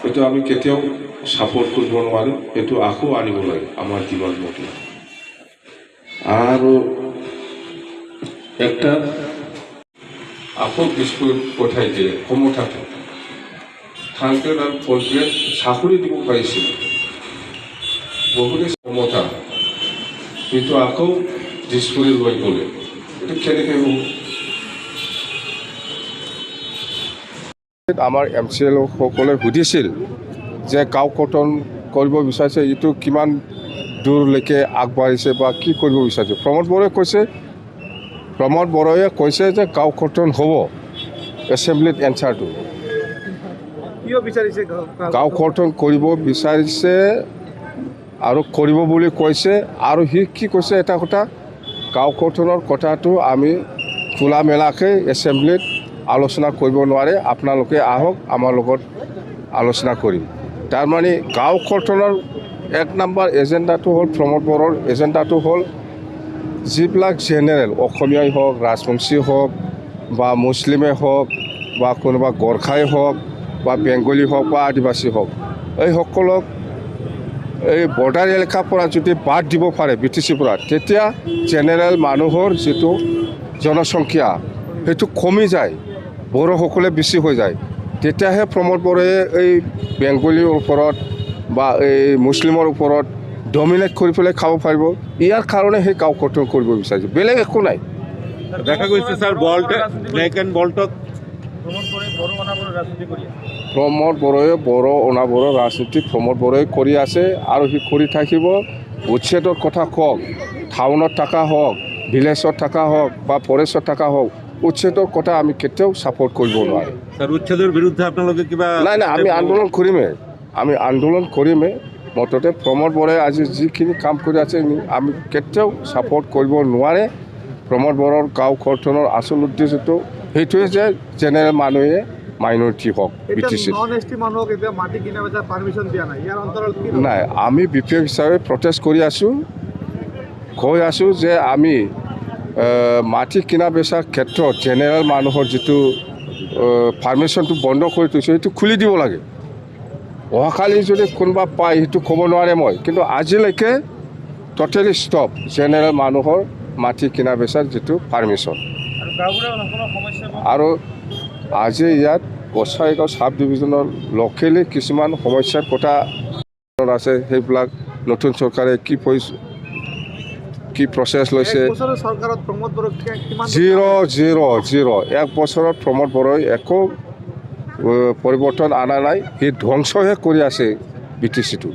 এইটো আমি কেতিয়াও সাপোৰ্ট কৰিব নোৱাৰো এইটো আকৌ আনিব লাগে আমাৰ জীৱন মতে আৰু একটা আকৌ বিস্কুট পঠাই দিয়ে ক্ষমতাটো থানকে তাৰ ফলকে চাকৰি দিব পাৰিছিল বহুতে ক্ষমতা কিন্তু আকৌ দিছপুৰি লৈ গ'লে এইটো কেনেকৈ হ'ব আমাৰ MCL সকলে সুধিছিল যে গাঁও কৰ্তন কৰিব বিচাৰিছে এইটো কিমান দূৰলৈকে আগবাঢ়িছে বা কি কৰিব বিচাৰিছে প্ৰমোদ বড়োৱে কৈছে যে গাঁও কৰ্তন হ'ব এছেম্বলিত এনচাৰটো গাঁও কৰ্তন কৰিব বিচাৰিছে আৰু কৰিব বুলি কৈছে আৰু সি কি কৈছে এটা কথা গাঁও কৰ্তনৰ কথাটো আমি খোলা মেলাকৈ এছেম্বলিত আলোচনা কৰিব নোৱাৰে আপোনালোকে আহক আমাৰ লগত আলোচনা কৰিম তাৰমানে গাঁও কৰ্তনৰ এক নম্বৰ এজেণ্ডাটো হ'ল প্ৰমোদ বড়োৰ এজেণ্ডাটো হ'ল যিবিলাক জেনেৰেল অসমীয়াই হওক ৰাজবংশী হওক বা মুছলিমে হওক বা কোনোবা গোৰ্খাই হওক বা বেংগলী হওক বা আদিবাসী হওক এইসকলক এই বৰ্ডাৰ এলেকাৰ পৰা যদি বাদ দিব পাৰে BTCৰ পৰা তেতিয়া জেনেৰেল মানুহৰ যিটো জনসংখ্যা সেইটো কমি যায় বড়োসকলে বেছি হৈ যায় তেতিয়াহে প্ৰমোদ বড়োৱে এই বেংগলীৰ ওপৰত বা এই মুছলিমৰ ওপৰত ডমিনেট কৰি পেলাই খাব পাৰিব ইয়াৰ কাৰণে সেই গাঁও কৰ্তন কৰিব বিচাৰিছে বেলেগ একো নাই দেখা গৈছে স্যাৰ ব্ল্যাক এন্ড বল্টত প্ৰমোদ বড়োৱে বড়ো অনাবড়ো ৰাজনীতি প্ৰমোদ বড়োৱে কৰি আছে আৰু সি কৰি থাকিব উচ্ছেদৰ কথা কওক টাউনত থকা হওক ভিলেজত থকা হওক বা ফৰেষ্টত থকা হওক উচ্ছেদৰ কথা আমি কেতিয়াও ছাপোৰ্ট কৰিব নোৱাৰোঁ স্যাৰ উচ্ছেদেৰ বিৰুদ্ধে আপোনালোকে কিবা নাই আমি আন্দোলন কৰিমেই মুঠতে প্ৰমোদ বড়োৱে আজি যিখিনি কাম কৰি আছে আমি কেতিয়াও ছাপোৰ্ট কৰিব নোৱাৰে প্ৰমোদ বড়োৰ গাঁও কৰ্তনৰ আচল উদ্দেশ্যটো সেইটোৱে যে জেনেৰেল মানুহে মাইনৰিটি হওক BTC নাই আমি বিপক্ষ হিচাপে প্ৰটেষ্ট কৰি আছোঁ কৈ আছোঁ যে আমি মাটি কিনা বেচাৰ ক্ষেত্ৰত জেনেৰেল মানুহৰ যিটো পাৰ্মিশ্যনটো বন্ধ কৰি থৈছোঁ সেইটো খুলি দিব লাগে অহাকালি যদি কোনোবা পায় সেইটো ক'ব নোৱাৰে মই কিন্তু আজিলৈকে টোটেলি ষ্টপ জেনেৰেল মানুহৰ মাটি কিনা বেচাৰ যিটো পাৰ্মিশ্যন আৰু আজি ইয়াত গোসাইগাঁও সাব ডিভিজনৰ লোকেলি কিছুমান সমস্যাৰ কথা আছে সেইবিলাক নতুন চৰকাৰে কি প্ৰচেছ লৈছে জিৰ' এক বছৰত প্ৰমোদ বড়োৱে একো পৰিৱৰ্তন অনা নাই সি ধ্বংসহে কৰি আছে BTCটো